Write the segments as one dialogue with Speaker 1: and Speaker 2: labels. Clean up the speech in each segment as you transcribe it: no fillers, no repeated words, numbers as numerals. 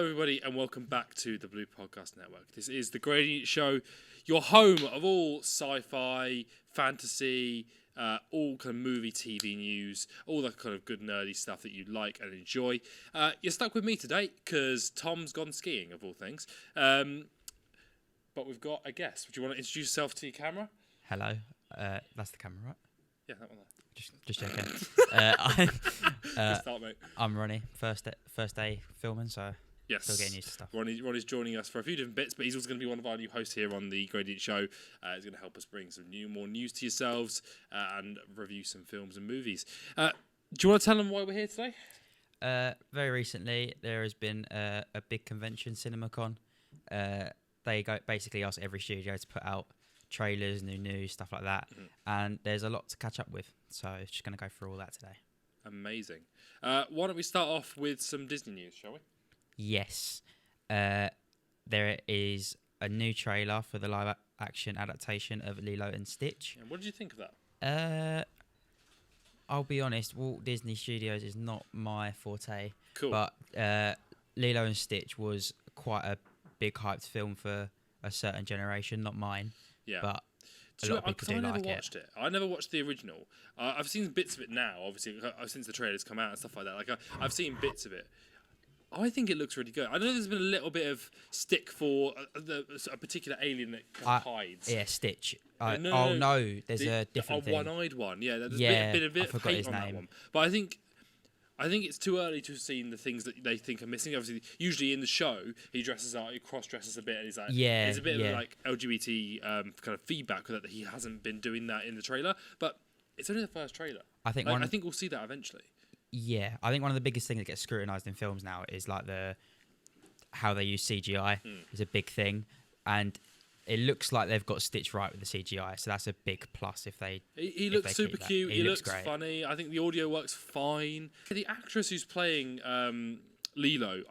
Speaker 1: Hello everybody and welcome back to the Blue Podcast Network. This is the Gradient Show, your home of all sci-fi, fantasy, all kind of movie, TV news, all that kind of good nerdy stuff that you like and enjoy. You're stuck with me today because Tom's gone skiing, of all things. But we've got a guest. Would you want to introduce yourself to your camera?
Speaker 2: Hello, that's the camera, right?
Speaker 1: Yeah, that one there.
Speaker 2: Just checking.
Speaker 1: Good start, mate.
Speaker 2: I'm Ronnie. First day filming, so
Speaker 1: Yes.
Speaker 2: still getting used to stuff.
Speaker 1: Ronnie's joining us for a few different bits, but he's also going to be one of our new hosts here on the Gradient Show. He's going to help us bring some more news to yourselves and review some films and movies. Do you want to tell them why we're here today?
Speaker 2: Very recently, there has been a big convention, CinemaCon. They basically ask every studio to put out trailers, new news, stuff like that, and there's a lot to catch up with. So just going to go through all that today.
Speaker 1: Amazing. Why don't we start off with some Disney news, shall we?
Speaker 2: Yes. There is a new trailer for the live-action adaptation of Lilo and Stitch.
Speaker 1: And what did you think of that?
Speaker 2: I'll be honest, Walt Disney Studios is not my forte.
Speaker 1: Cool.
Speaker 2: But Lilo and Stitch was quite a big hyped film for a certain generation, not mine.
Speaker 1: Yeah.
Speaker 2: But a lot of people do like it.
Speaker 1: I never watched it. I never watched the original. I've seen bits of it now, obviously, since the trailers come out and stuff like that. Like I've seen bits of it. I think it looks really good. I know there's been a little bit of stick for a particular alien that hides.
Speaker 2: Yeah, Stitch.
Speaker 1: No,
Speaker 2: there's a different thing.
Speaker 1: One-eyed one. Yeah, there's been a bit of hate on that one. But I think it's too early to have seen the things that they think are missing. Obviously, usually in the show, he cross-dresses a bit, and he's like, there's a bit of like LGBT kind of feedback that he hasn't been doing that in the trailer. But it's only the first trailer. I think we'll see that eventually.
Speaker 2: Yeah, I think one of the biggest things that gets scrutinised in films now is like how they use CGI is a big thing, and it looks like they've got Stitch right with the CGI, so that's a big plus if they.
Speaker 1: He looks super cute. He looks great. Funny. I think the audio works fine. The actress who's playing Lilo,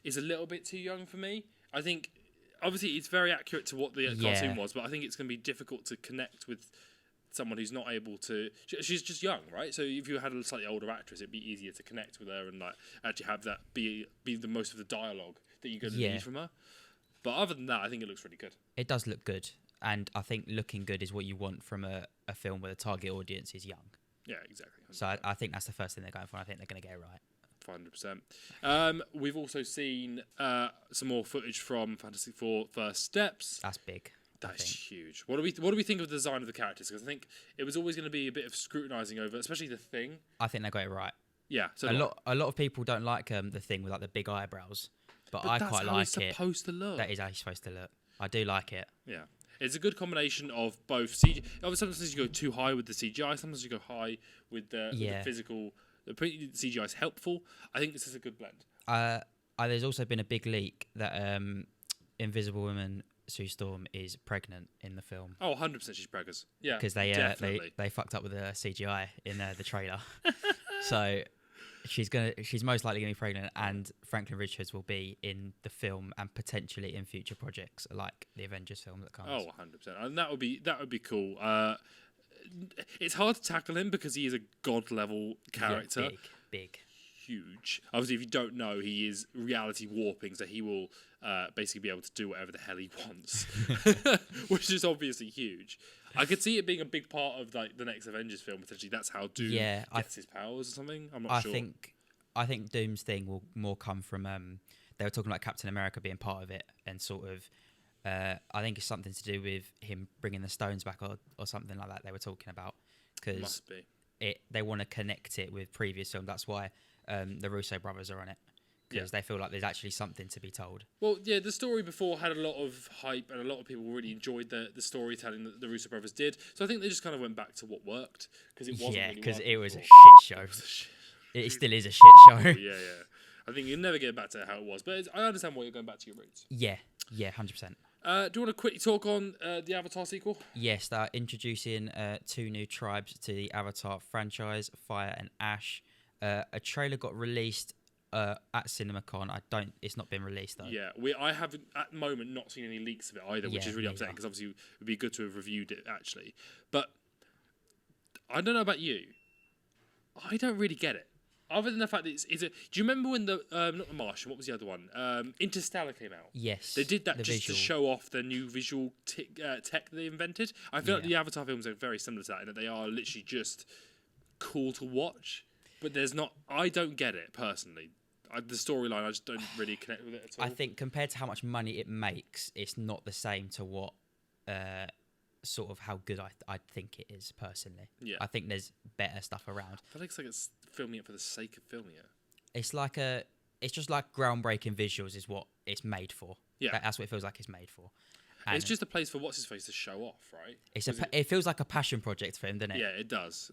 Speaker 1: is a little bit too young for me. I think obviously it's very accurate to what the cartoon was, but I think it's going to be difficult to connect with someone who's not able to. She's just young, right? So if you had a slightly older actress, it'd be easier to connect with her and like actually have that be the most of the dialogue that you're going to need from her. But other than that, I think it looks really good. It does look good, and I think looking good is what you want from a film where the target audience is young. Yeah, exactly. 100%.
Speaker 2: So I think that's the first thing they're going for. I think they're going to get it right.
Speaker 1: 100%. We've also seen some more footage from Fantastic Four First Steps.
Speaker 2: That's big.
Speaker 1: That's huge. What do we think of the design of the characters? Because I think it was always going to be a bit of scrutinising over, especially the Thing.
Speaker 2: I think they got it right.
Speaker 1: Yeah. So
Speaker 2: a lot of people don't like the Thing with like the big eyebrows, but I quite like it.
Speaker 1: That's how he's supposed to look.
Speaker 2: That is how he's supposed to look. I do like it.
Speaker 1: Yeah. It's a good combination of both CGI. Obviously, sometimes you go too high with the CGI. Sometimes you go high with the physical. The CGI is helpful. I think this is a good blend.
Speaker 2: There's also been a big leak that Invisible Woman Sue Storm is pregnant in the film.
Speaker 1: Oh, 100% she's preggers. Yeah,
Speaker 2: because they fucked up with the CGI in the trailer. So she's most likely gonna be pregnant, and Franklin Richards will be in the film and potentially in future projects like the Avengers film that comes.
Speaker 1: Oh, 100%, and that would be cool. It's hard to tackle him because he is a god level character.
Speaker 2: Yeah, big. Huge.
Speaker 1: Obviously, if you don't know, he is reality warping, so he will basically be able to do whatever the hell he wants, which is obviously huge. I could see it being a big part of like the next Avengers film. Potentially, that's how Doom gets his powers or something. I'm not sure.
Speaker 2: I think Doom's thing will more come from. They were talking about Captain America being part of it, and sort of. I think it's something to do with him bringing the stones back or something like that. They were talking about because they want to connect it with previous films. That's why. The Russo brothers are on it because they feel like there's actually something to be told. Well,
Speaker 1: yeah, the story before had a lot of hype and a lot of people really enjoyed the storytelling that the Russo brothers did. So I think they just kind of went back to what worked because it wasn't.
Speaker 2: Yeah, because
Speaker 1: it
Speaker 2: was a shit show. It still is a shit show.
Speaker 1: Yeah. I think you'll never get back to how it was, but I understand why you're going back to your roots.
Speaker 2: Yeah, 100%.
Speaker 1: Do you want to quickly talk on the Avatar sequel?
Speaker 2: Yes, they're introducing 2 new tribes to the Avatar franchise, Fire and Ash. A trailer got released at CinemaCon. It's not been released though.
Speaker 1: Yeah, I haven't at the moment not seen any leaks of it either, which is really upsetting because obviously it would be good to have reviewed it actually. But I don't know about you. I don't really get it. other than the fact that it's a... Do you remember when the... not The Martian, what was the other one? Interstellar came out.
Speaker 2: Yes.
Speaker 1: They did that
Speaker 2: the
Speaker 1: just
Speaker 2: visual.
Speaker 1: to show off the new visual tech they invented. I feel like the Avatar films are very similar to that, in that they are literally just cool to watch. But there's not... I don't get it, personally. The storyline, I just don't really connect with it at all.
Speaker 2: I think compared to how much money it makes, it's not the same to what... sort of how good I think it is, personally.
Speaker 1: Yeah.
Speaker 2: I think there's better stuff around.
Speaker 1: I feel like it's filming it for the sake of filming it.
Speaker 2: It's just like groundbreaking visuals is what it's made for.
Speaker 1: Yeah.
Speaker 2: That's what it feels like it's made for. And
Speaker 1: it's just a place for what's-his-face to show off, right?
Speaker 2: It feels like a passion project for him, doesn't it?
Speaker 1: Yeah, it does.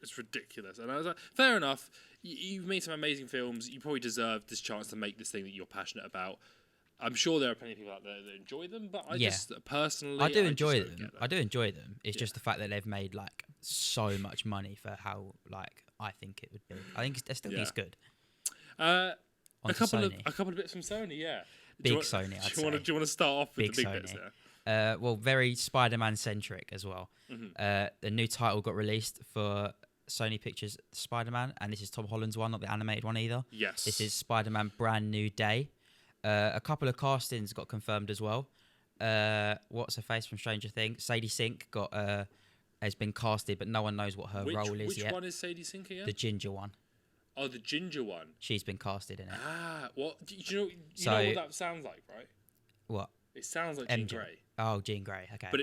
Speaker 1: It's ridiculous. And I was like, fair enough. You've made some amazing films. You probably deserve this chance to make this thing that you're passionate about. I'm sure there are plenty of people out there that enjoy them, but I just personally...
Speaker 2: I do enjoy them. I do enjoy them. It's just the fact that they've made like so much money for how like I think it would be. I think I still think it's good.
Speaker 1: A couple of bits from Sony, yeah.
Speaker 2: Big Sony, I'd say.
Speaker 1: Do you want to start off with the big
Speaker 2: Sony.
Speaker 1: bits there?
Speaker 2: Well, very Spider-Man centric as well. The new title got released for Sony Pictures Spider-Man, and this is Tom Holland's one, not the animated one either.
Speaker 1: Yes.
Speaker 2: This is Spider-Man Brand New Day. A couple of castings got confirmed as well. What's her face from Stranger Things? Sadie Sink has been casted, but no one knows what her role is yet.
Speaker 1: Which one is Sadie Sink again?
Speaker 2: The ginger one.
Speaker 1: Oh, the ginger one.
Speaker 2: She's been casted in it.
Speaker 1: What? Do you know what that sounds like, right?
Speaker 2: What?
Speaker 1: It sounds like Jean
Speaker 2: MJ.
Speaker 1: Grey.
Speaker 2: Oh, Jean Grey. Okay.
Speaker 1: But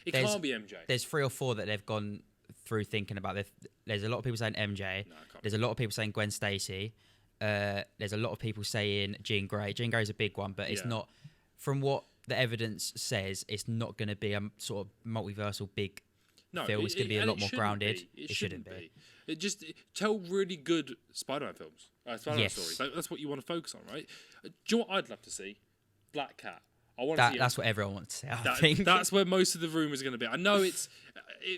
Speaker 1: it can't be MJ.
Speaker 2: There's 3 or 4 that they've gone through thinking about. There's a lot of people saying MJ. There's a lot of people saying Gwen Stacy. There's a lot of people saying Jean Grey. Jean Grey's a big one, but it's not. From what the evidence says, it's not going to be a sort of multiversal big film. It's going to be a lot more grounded.
Speaker 1: It shouldn't be. It just tell really good Spider-Man films, Spider-Man stories. That's what you want to focus on, right? Do you know what I'd love to see? Black Cat. I want to see.
Speaker 2: That's what everyone wants to say. I think
Speaker 1: that's where most of the rumours are going to be. I know it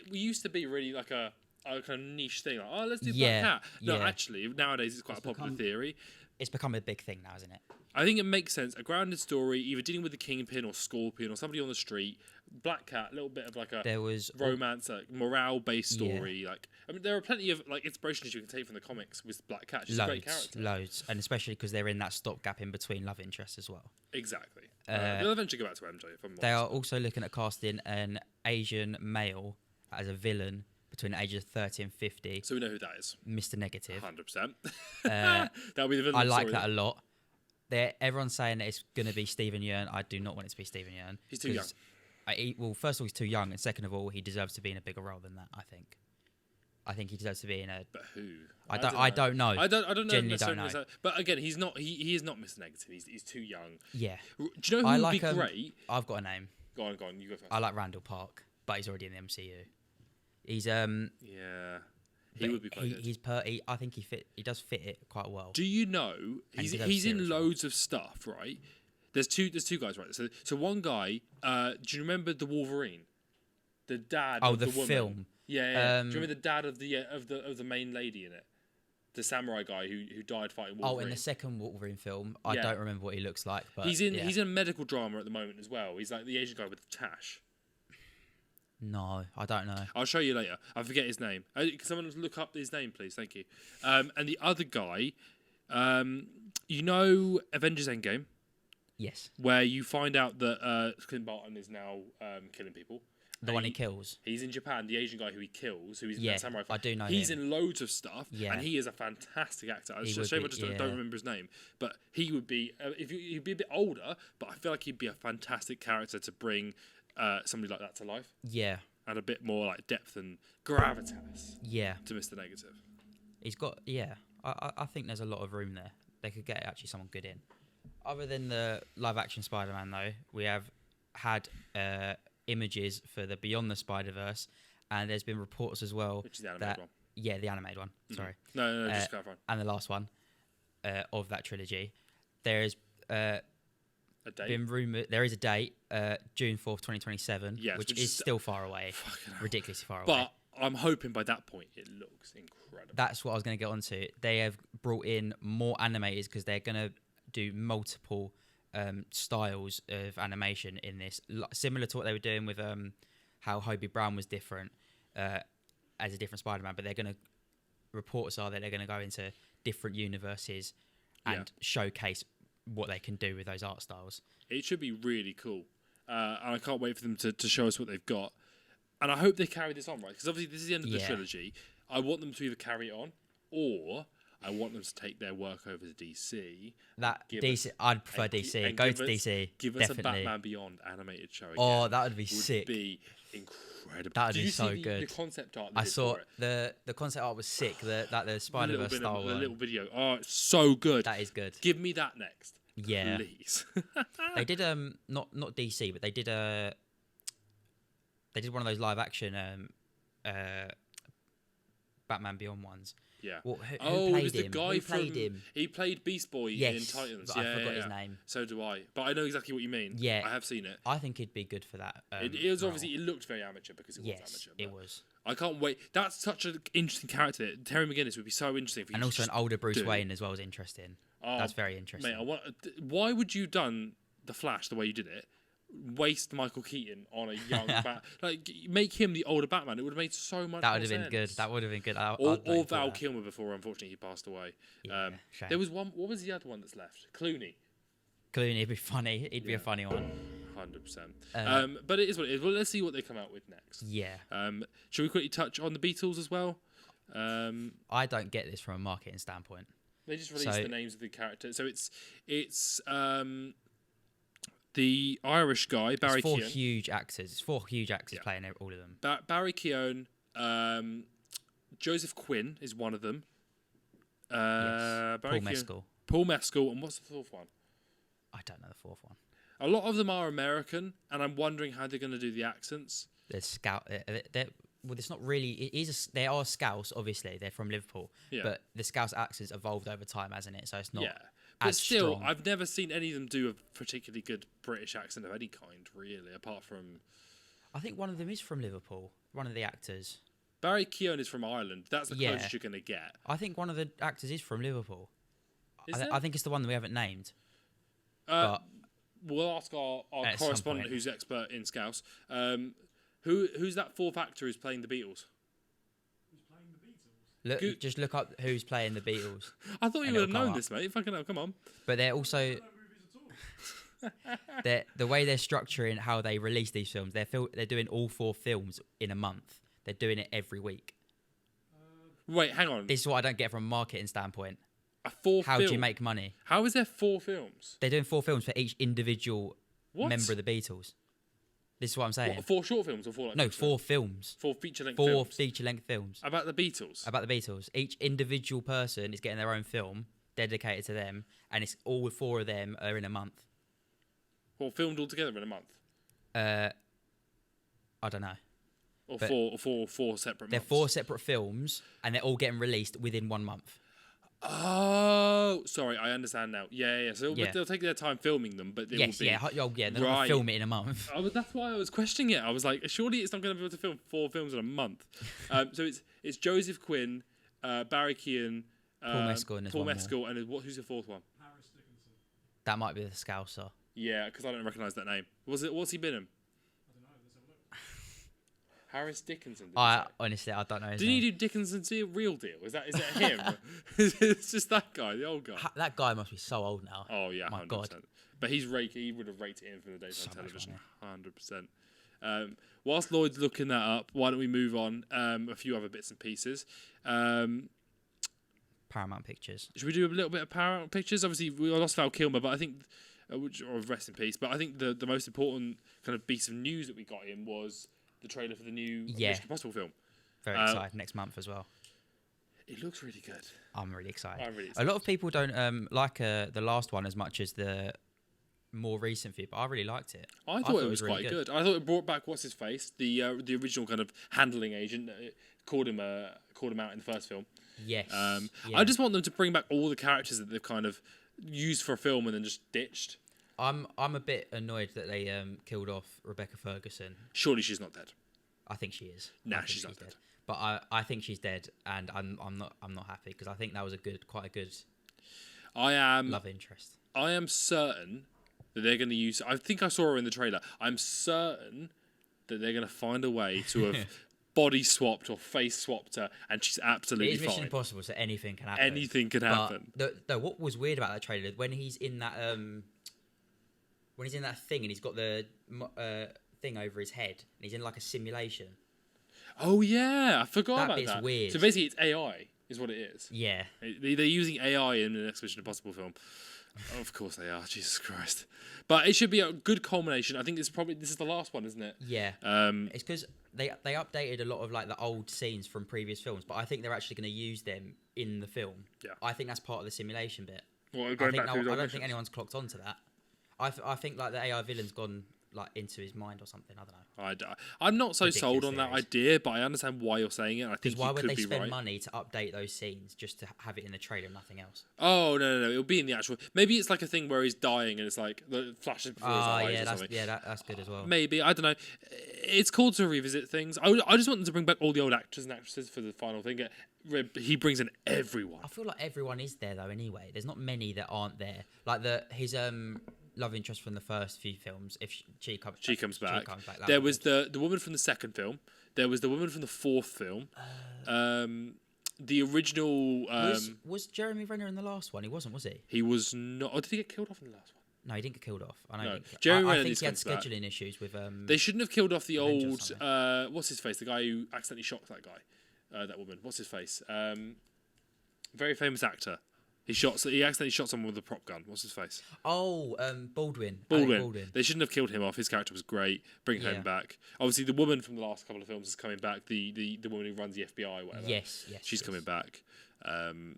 Speaker 1: used to be really like a kind of niche thing. Like, let's do Black Cat. No, actually, nowadays it's quite a popular theory.
Speaker 2: It's become a big thing now, isn't it?
Speaker 1: I think it makes sense. A grounded story, either dealing with the Kingpin or Scorpion or somebody on the street. Black Cat, a little bit of like a romance, like morale-based story. Like, I mean, there are plenty of like inspirations you can take from the comics with Black Cat. She's a great character.
Speaker 2: Loads, and especially because they're in that stopgap in between love interests as well.
Speaker 1: Exactly. They'll eventually go back to MJ. If I'm
Speaker 2: they are also looking at casting an Asian male as a villain between the ages of 30 and 50.
Speaker 1: So we know who that is.
Speaker 2: Mr. Negative.
Speaker 1: 100%. That'll be the villain.
Speaker 2: I like that a lot. Everyone's saying that it's going to be Stephen Yeun. I do not want it to be Stephen Yeun.
Speaker 1: He's too young.
Speaker 2: Well, first of all, he's too young, and second of all, he deserves to be in a bigger role than that. I think he deserves to be in a.
Speaker 1: But who?
Speaker 2: I don't know.
Speaker 1: I don't know.
Speaker 2: Genuinely don't know.
Speaker 1: But again, he's not. He is not Mr. Negative. He's too young.
Speaker 2: Yeah.
Speaker 1: Do you know who would be great?
Speaker 2: I've got a name.
Speaker 1: Go on. You go first.
Speaker 2: I like Randall Park, but he's already in the MCU. He's
Speaker 1: Yeah. He would be quite good.
Speaker 2: I think he does fit it quite well.
Speaker 1: Do you know he's in loads of stuff, right? There's two guys, right? So one guy, do you remember the Wolverine? The dad of the woman.
Speaker 2: Film.
Speaker 1: Yeah. Do you remember the dad of the main lady in it? The samurai guy who died fighting Wolverine.
Speaker 2: Oh, in the second Wolverine film, I don't remember what he looks like, but
Speaker 1: he's in a medical drama at the moment as well. He's like the Asian guy with the tash.
Speaker 2: No, I don't know.
Speaker 1: I'll show you later. I forget his name. Can someone look up his name, please? Thank you. And the other guy, you know Avengers Endgame?
Speaker 2: Yes.
Speaker 1: Where you find out that Clint Barton is now killing people.
Speaker 2: The one he kills.
Speaker 1: He's in Japan, the Asian guy who he kills, who is in that samurai fight.
Speaker 2: I do know
Speaker 1: He's
Speaker 2: him.
Speaker 1: in loads of stuff,
Speaker 2: yeah.
Speaker 1: and he is a fantastic actor. It's a shame I just don't remember his name. But he would be, he'd be a bit older, but I feel like he'd be a fantastic character to bring somebody like that to life.
Speaker 2: Yeah.
Speaker 1: And a bit more like depth and gravitas.
Speaker 2: Yeah.
Speaker 1: To Mr. Negative.
Speaker 2: He's got, I think there's a lot of room there. They could get actually someone good in. Other than the live-action Spider-Man, though, we have had images for the Beyond the Spider-Verse, and there's been reports as well.
Speaker 1: Which is the animated one.
Speaker 2: Yeah, the animated one. Mm-hmm. Sorry.
Speaker 1: No, just clarifying.
Speaker 2: And the last one of that trilogy. There's
Speaker 1: a date?
Speaker 2: Been rumored. There is a date, June 4th, 2027, which is still far away. Ridiculously far away.
Speaker 1: But I'm hoping by that point it looks incredible.
Speaker 2: That's what I was going to get onto. They have brought in more animators because they're going to do multiple styles of animation in this, similar to what they were doing with how Hobie Brown was different as a different Spider-Man. But they're going to reports are that they're going to go into different universes and showcase what they can do with those art styles.
Speaker 1: It should be really cool. And I can't wait for them to show us what they've got. And I hope they carry this on, right? Because obviously this is the end of the trilogy. I want them to either carry it on, or I want them to take their work over to DC.
Speaker 2: I'd prefer DC. Go to DC.
Speaker 1: Give us a Batman Beyond animated show again.
Speaker 2: Oh, that would be sick.
Speaker 1: Would be incredible.
Speaker 2: That would be so good.
Speaker 1: The concept art.
Speaker 2: I saw the concept art was sick. The Spider-Verse style.
Speaker 1: The little video. Oh, it's so good.
Speaker 2: That is good.
Speaker 1: Give me that next.
Speaker 2: Yeah.
Speaker 1: Please.
Speaker 2: They did not DC, but they did one of those live action Batman Beyond ones.
Speaker 1: Yeah.
Speaker 2: Who played him?
Speaker 1: The guy
Speaker 2: who played him?
Speaker 1: He played Beast Boy in Titans.
Speaker 2: I forgot his name.
Speaker 1: So do I. But I know exactly what you mean.
Speaker 2: Yeah.
Speaker 1: I have seen it.
Speaker 2: I think he'd be good for that.
Speaker 1: It was obviously, it looked very amateur because it was amateur.
Speaker 2: It was.
Speaker 1: I can't wait. That's such an interesting character. Terry McGinnis would be so interesting.
Speaker 2: And also an older Bruce Wayne as well is interesting. That's very interesting.
Speaker 1: Mate, why would you done The Flash the way you did it? Waste Michael Keaton on a young Bat, like make him the older Batman. It would have made so much. That would have
Speaker 2: been good. That would have been good.
Speaker 1: Or Val Kilmer before, unfortunately, he passed away.
Speaker 2: Yeah,
Speaker 1: there was one. What was the other one that's left? Clooney.
Speaker 2: Clooney'd be funny. He'd be a funny one.
Speaker 1: 100%. But it is what it is. Well, let's see what they come out with next.
Speaker 2: Yeah.
Speaker 1: Shall we quickly touch on the Beatles as well?
Speaker 2: I don't get this from a marketing standpoint.
Speaker 1: They just released the names of the characters. So it's the Irish guy, Barry Keoghan.
Speaker 2: It's four huge actors playing all of them.
Speaker 1: Barry Keoghan, Joseph Quinn is one of them.
Speaker 2: Paul Mescal.
Speaker 1: Paul Mescal, and what's the fourth one?
Speaker 2: I don't know the fourth one.
Speaker 1: A lot of them are American, and I'm wondering how they're going to do the accents.
Speaker 2: They're well, it's not really. They are Scouse, obviously. They're from Liverpool, but the Scouse accents evolved over time, hasn't it? So it's not. Yeah. But still, strong.
Speaker 1: I've never seen any of them do a particularly good British accent of any kind, really, apart from...
Speaker 2: I think one of them is from Liverpool, one of the actors.
Speaker 1: Barry Keoghan is from Ireland. That's the closest you're going to get.
Speaker 2: I think one of the actors is from Liverpool. I think it's the one that we haven't named.
Speaker 1: But we'll ask our correspondent who's expert in Scouse. Who's that fourth actor who's playing the Beatles?
Speaker 2: Just look up who's playing the Beatles.
Speaker 1: I thought you would have known this, mate. Fucking hell, come on.
Speaker 2: But they're also... the way they're structuring how they release these films, they're doing all 4 films in a month. They're doing it every week.
Speaker 1: Wait, hang on.
Speaker 2: This is what I don't get from a marketing standpoint.
Speaker 1: How
Speaker 2: do you make money?
Speaker 1: How is there 4 films?
Speaker 2: They're doing 4 films for each individual member of the Beatles. This is what I'm saying.
Speaker 1: What, 4 short films or 4
Speaker 2: No, 4 films.
Speaker 1: 4 feature-length films?
Speaker 2: 4 feature-length films.
Speaker 1: About the Beatles?
Speaker 2: About the Beatles. Each individual person is getting their own film dedicated to them, and it's all 4 of them are in a month.
Speaker 1: Or filmed all together in a month?
Speaker 2: I don't know.
Speaker 1: Or 4 separate months?
Speaker 2: They're 4 separate films, and they're all getting released within 1 month.
Speaker 1: Oh, sorry, I understand now. Yeah. So they'll take their time filming them, but they will be...
Speaker 2: they're not going to film it in a month.
Speaker 1: That's why I was questioning it. I was like, surely it's not going to be able to film 4 films in a month. So it's Joseph Quinn, Barry Keoghan,
Speaker 2: Paul Mescal, and
Speaker 1: who's the fourth one?
Speaker 3: Harris Dickinson.
Speaker 2: That might be the Scouser.
Speaker 1: Yeah, because I don't recognise that name. What's he been in? Harris Dickinson.
Speaker 2: Honestly, I don't know.
Speaker 1: Didn't he do Dickinson's Real Deal? Is that him? It's just that guy, the old guy.
Speaker 2: That guy must be so old now.
Speaker 1: Oh yeah,
Speaker 2: my
Speaker 1: 100%.
Speaker 2: God.
Speaker 1: But he would have rated in for the daytime television, 100%. Whilst Lloyd's looking that up, why don't we move on? A few other bits and pieces.
Speaker 2: Paramount Pictures.
Speaker 1: Should we do a little bit of Paramount Pictures? Obviously, we lost Val Kilmer, but I think, or rest in peace. But I think the most important kind of piece of news that we got in was the trailer for the new Mission Impossible film.
Speaker 2: Very excited. Next month as well.
Speaker 1: It looks really good.
Speaker 2: I'm really excited. A lot of people don't like the last one as much as the more recent few, but I really liked it.
Speaker 1: I thought it was really quite good. I thought it brought back what's his face, the original kind of handling agent. Called him out in the first film.
Speaker 2: Yes.
Speaker 1: I just want them to bring back all the characters that they've kind of used for a film and then just ditched.
Speaker 2: I'm a bit annoyed that they killed off Rebecca Ferguson.
Speaker 1: Surely she's not dead.
Speaker 2: I think she is.
Speaker 1: Nah, she's not dead.
Speaker 2: But I think she's dead, and I'm not happy because I think that was quite a good love interest.
Speaker 1: I am certain that they're going to use. I think I saw her in the trailer. I'm certain that they're going to find a way to have body swapped or face swapped her, and she's absolutely
Speaker 2: It is Mission
Speaker 1: fine.
Speaker 2: Impossible, so anything can happen.
Speaker 1: Anything can happen.
Speaker 2: But what was weird about that trailer, when he's in that thing and he's got the thing over his head and he's in like a simulation.
Speaker 1: Oh yeah, I forgot about that.
Speaker 2: That bit's weird.
Speaker 1: So basically, it's AI, is what it is.
Speaker 2: Yeah.
Speaker 1: They're using AI in the next Mission Impossible film. Of course they are. Jesus Christ! But it should be a good culmination. I think this is the last one, isn't it?
Speaker 2: Yeah. It's because they updated a lot of like the old scenes from previous films, but I think they're actually going to use them in the film.
Speaker 1: Yeah.
Speaker 2: I think that's part of the simulation bit.
Speaker 1: Well,
Speaker 2: I don't think anyone's clocked onto that. I think like the AI villain's gone like into his mind or something. I don't know.
Speaker 1: I'm not so sold on that idea, but I understand why you're saying it. I think
Speaker 2: why would they spend
Speaker 1: right.
Speaker 2: money to update those scenes just to have it in the trailer and nothing else?
Speaker 1: Oh no! It'll be in the actual. Maybe it's like a thing where he's dying and it's like the flashes before his eyes or something.
Speaker 2: That's good as well.
Speaker 1: Maybe, I don't know. It's cool to revisit things. I just want them to bring back all the old actors and actresses for the final thing. He brings in everyone.
Speaker 2: I feel like everyone is there though. Anyway, there's not many that aren't there. Like his love interest from the first few films. If she comes back.
Speaker 1: There was the woman from the second film. There was the woman from the fourth film. The original
Speaker 2: was Jeremy Renner in the last one? He wasn't, was he?
Speaker 1: He was not. Oh, did he get killed off in the last one?
Speaker 2: No, he didn't get killed off.
Speaker 1: Jeremy Renner.
Speaker 2: I think he had scheduling issues with.
Speaker 1: They shouldn't have killed off the old. What's his face? The guy who accidentally shot that guy. That woman. What's his face? Very famous actor. He accidentally shot someone with a prop gun. What's his face?
Speaker 2: Oh, Baldwin.
Speaker 1: They shouldn't have killed him off. His character was great. Bring him back. Obviously, the woman from the last couple of films is coming back. The woman who runs the FBI, whatever.
Speaker 2: Yes.
Speaker 1: She's coming back. Bring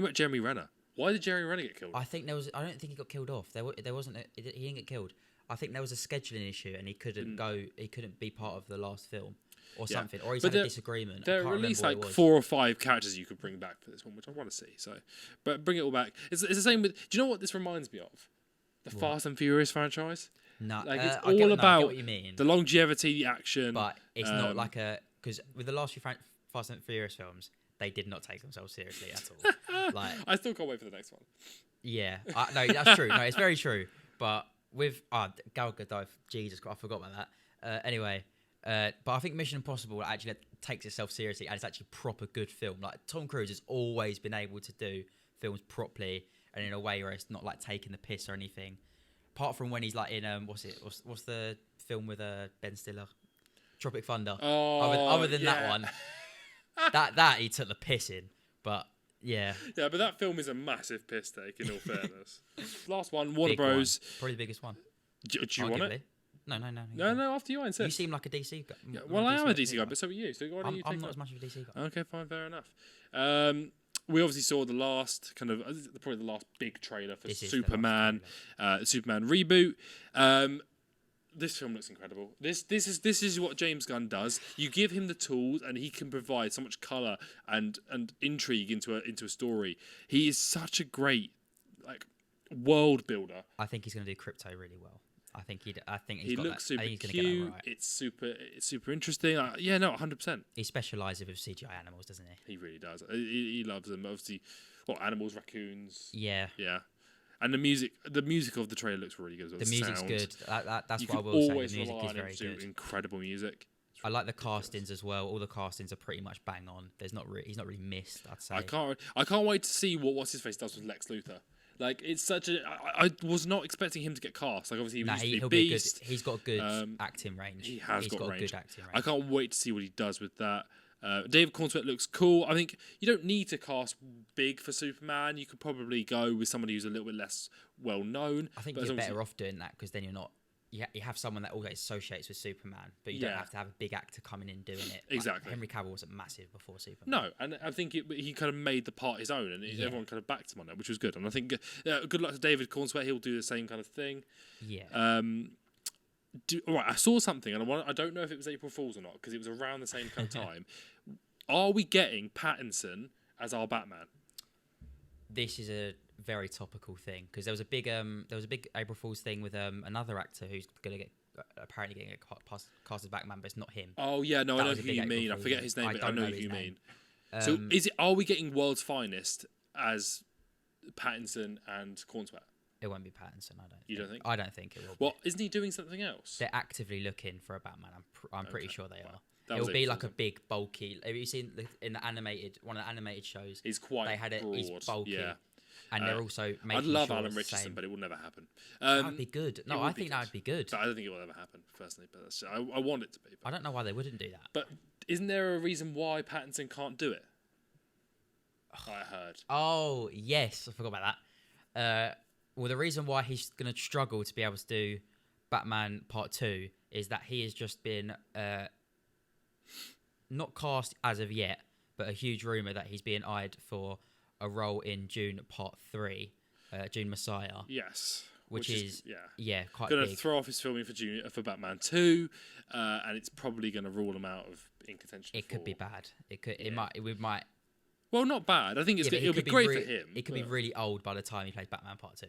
Speaker 1: back Jeremy Renner. Why did Jeremy Renner get killed?
Speaker 2: I don't think he got killed off. There wasn't. He didn't get killed. I think there was a scheduling issue and he couldn't go. He couldn't be part of the last film. Or something, or he's had a disagreement.
Speaker 1: There are at least like 4 or 5 characters you could bring back for this one, which I want to see. So, but bring it all back. It's the same with. Do you know what this reminds me of? The Fast and Furious franchise.
Speaker 2: No,
Speaker 1: like it's all about
Speaker 2: what you mean.
Speaker 1: The longevity, the action.
Speaker 2: But it's not like because with the last few Fast and Furious films, they did not take themselves seriously at all. Like
Speaker 1: I still can't wait for the next one.
Speaker 2: Yeah, no, that's true. No, it's very true. But with Gal Gadot, Jesus, I forgot about that. Anyway. But I think Mission Impossible actually takes itself seriously and it's actually a proper good film. Like Tom Cruise has always been able to do films properly and in a way where it's not like taking the piss or anything. Apart from when he's like in what's the film with Ben Stiller, Tropic Thunder.
Speaker 1: Oh,
Speaker 2: other than that one, that he took the piss in. But yeah,
Speaker 1: but that film is a massive piss take. In all fairness, last one, Warner Bros.
Speaker 2: Probably the biggest one.
Speaker 1: Do you want it?
Speaker 2: No.
Speaker 1: After you, I insist.
Speaker 2: You seem like a DC guy.
Speaker 1: Yeah, well, I am a DC guy, but so are you. So why don't you take
Speaker 2: I'm not as much of a DC guy.
Speaker 1: Okay, fine, fair enough. We obviously saw the last probably the last big trailer for Superman, Superman reboot. This film looks incredible. This is what James Gunn does. You give him the tools, and he can provide so much color and intrigue into a story. He is such a great world builder.
Speaker 2: I think he's going to do crypto really well. I think
Speaker 1: he looks super cute. Right. It's super interesting. 100%.
Speaker 2: He specialises with CGI animals, doesn't he?
Speaker 1: He really does. He loves them. Obviously, animals, raccoons.
Speaker 2: Yeah.
Speaker 1: And the music of the trailer looks really good as well.
Speaker 2: The music's good. That's what I will say. The music is very good.
Speaker 1: Incredible music.
Speaker 2: I like the castings as well. All the castings are pretty much bang on. He's not really missed, I'd say.
Speaker 1: I can't wait to see what's his face does with Lex Luthor. Like it's such a. I was not expecting him to get cast. Like obviously he'll be Beast.
Speaker 2: He's got a good acting range.
Speaker 1: He has got range.
Speaker 2: A good acting range.
Speaker 1: I can't wait to see what he does with that. David Cornswet looks cool. I think you don't need to cast big for Superman. You could probably go with somebody who's a little bit less well known.
Speaker 2: I think you're better off doing that because then you're not. You have someone that always associates with Superman, but you don't have to have a big actor coming in doing it.
Speaker 1: Exactly.
Speaker 2: Henry Cavill wasn't massive before Superman.
Speaker 1: No, and I think he kind of made the part his own, and everyone kind of backed him on it, which was good. And I think good luck to David Cornswet. He'll do the same kind of thing.
Speaker 2: Yeah.
Speaker 1: Right, I saw something, and I don't know if it was April Fool's or not, because it was around the same kind of time. Are we getting Pattinson as our Batman?
Speaker 2: This is a very topical thing because there was a big April Fool's thing with another actor who's going to apparently getting cast as Batman, but it's not him.
Speaker 1: Oh yeah, no, I know who you mean. I forget his name, but I know who you mean. So are we getting World's Finest as Pattinson and Cornswet?
Speaker 2: It won't be Pattinson, I don't.
Speaker 1: You don't think?
Speaker 2: I don't think it will.
Speaker 1: Well, isn't he doing something else?
Speaker 2: They're actively looking for a Batman. I'm pretty sure they are. It'll be like a big, bulky. Have you seen in the one of the animated shows?
Speaker 1: He's quite broad.
Speaker 2: He's bulky.
Speaker 1: Yeah.
Speaker 2: And they're also making
Speaker 1: I'd love
Speaker 2: sure
Speaker 1: Alan
Speaker 2: it's the
Speaker 1: Richardson,
Speaker 2: same.
Speaker 1: but it will never happen.
Speaker 2: That would be good. No, I think that would be good.
Speaker 1: But I don't think it will ever happen, personally. But I want it to be.
Speaker 2: I don't know why they wouldn't do that.
Speaker 1: But isn't there a reason why Pattinson can't do it? I heard.
Speaker 2: Oh, yes. I forgot about that. Well, the reason why he's going to struggle to be able to do Batman Part 2 is that he has just been not cast as of yet, but a huge rumour that he's being eyed for a role in Dune Part 3, Dune Messiah.
Speaker 1: Yes.
Speaker 2: Which is quite
Speaker 1: going
Speaker 2: big.
Speaker 1: to throw off his filming for Batman 2, and it's probably going to rule him out of in contention.
Speaker 2: It could be bad. It might.
Speaker 1: Well, not bad. I think it'll be great for him.
Speaker 2: It could be really old by the time he plays Batman Part 2.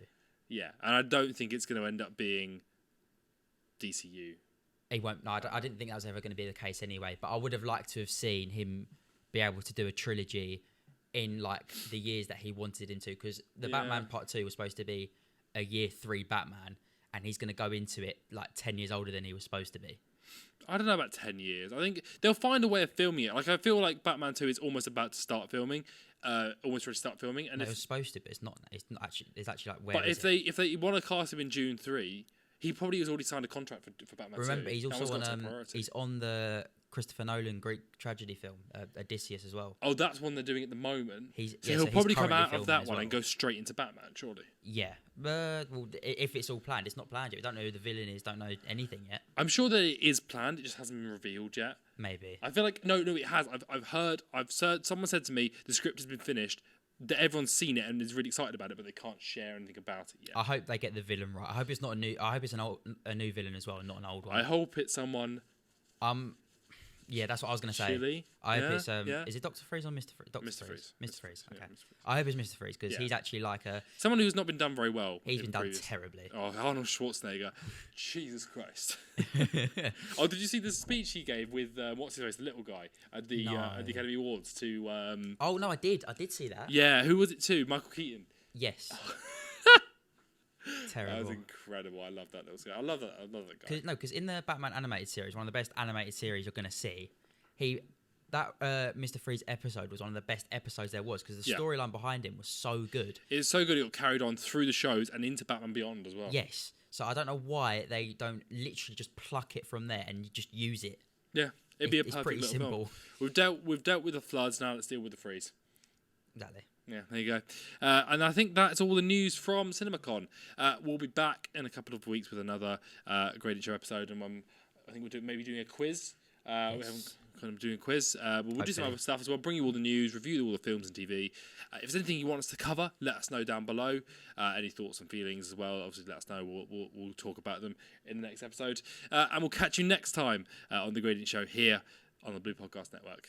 Speaker 1: Yeah, and I don't think it's going to end up being DCU.
Speaker 2: He won't. No, I didn't think that was ever going to be the case anyway. But I would have liked to have seen him be able to do a trilogy in like the years that he wanted him to, because the Batman Part 2 was supposed to be a year 3 Batman, and he's going to go into it like 10 years older than he was supposed to be.
Speaker 1: I don't know about 10 years. I think they'll find a way of filming it. Like, I feel like Batman 2 is almost about to start filming, and
Speaker 2: it was supposed to, but it's not actually. It's actually like where.
Speaker 1: But if they want to cast him in June 3, he probably has already signed a contract for Batman 2.
Speaker 2: Remember, he's also he's on the Christopher Nolan Greek tragedy film, Odysseus, as well.
Speaker 1: Oh, that's one they're doing at the moment.
Speaker 2: So
Speaker 1: he'll probably come out of that one and go straight into Batman, surely.
Speaker 2: Yeah, but if it's all planned, it's not planned yet. We don't know who the villain is. Don't know anything yet.
Speaker 1: I'm sure that it is planned. It just hasn't been revealed yet.
Speaker 2: Maybe.
Speaker 1: I feel like no, it has. I've heard. Someone said to me the script has been finished. That everyone's seen it and is really excited about it, but they can't share anything about it yet.
Speaker 2: I hope they get the villain right. I hope it's not a new. I hope it's a new villain as well, and not an old one.
Speaker 1: I hope it's someone.
Speaker 2: Yeah, that's what I was going to say.
Speaker 1: Chili?
Speaker 2: I hope it's is it Dr. Freeze or Mr. Freeze?
Speaker 1: Mr. Freeze.
Speaker 2: Mr. Freeze. Okay.
Speaker 1: Yeah, Mr. Freeze.
Speaker 2: I hope it's Mr. Freeze because he's actually like
Speaker 1: someone who's not been done very well.
Speaker 2: He's been done terribly.
Speaker 1: Oh, Arnold Schwarzenegger. Jesus Christ. Oh, did you see the speech he gave with what's his name, the little guy at the Academy Awards to?
Speaker 2: Oh no, I did see that.
Speaker 1: Yeah, who was it to? Michael Keaton.
Speaker 2: Yes. Terrible.
Speaker 1: That was incredible. I love that little guy. I love that guy.
Speaker 2: Because in the Batman animated series, one of the best animated series you're going to see, Mr. Freeze episode was one of the best episodes there was, because the storyline behind him was so good.
Speaker 1: It's so good it got carried on through the shows and into Batman Beyond as well.
Speaker 2: Yes. So I don't know why they don't literally just pluck it from there and just use it.
Speaker 1: Yeah, it'd be a perfect
Speaker 2: it's pretty
Speaker 1: little
Speaker 2: simple.
Speaker 1: Film. We've dealt with the floods, now let's deal with the freeze.
Speaker 2: Exactly.
Speaker 1: Yeah, there you go. And I think that's all the news from CinemaCon. We'll be back in a couple of weeks with another Graded Show episode, and I think we're maybe doing a quiz.
Speaker 2: Yes.
Speaker 1: We haven't kind of doing a quiz, but we'll do some other stuff as well. Bring you all the news, review all the films and TV. If there's anything you want us to cover, let us know down below. Any thoughts and feelings as well, obviously let us know. We'll talk about them in the next episode. And we'll catch you next time on The Gradient Show here on the Blue Podcast Network.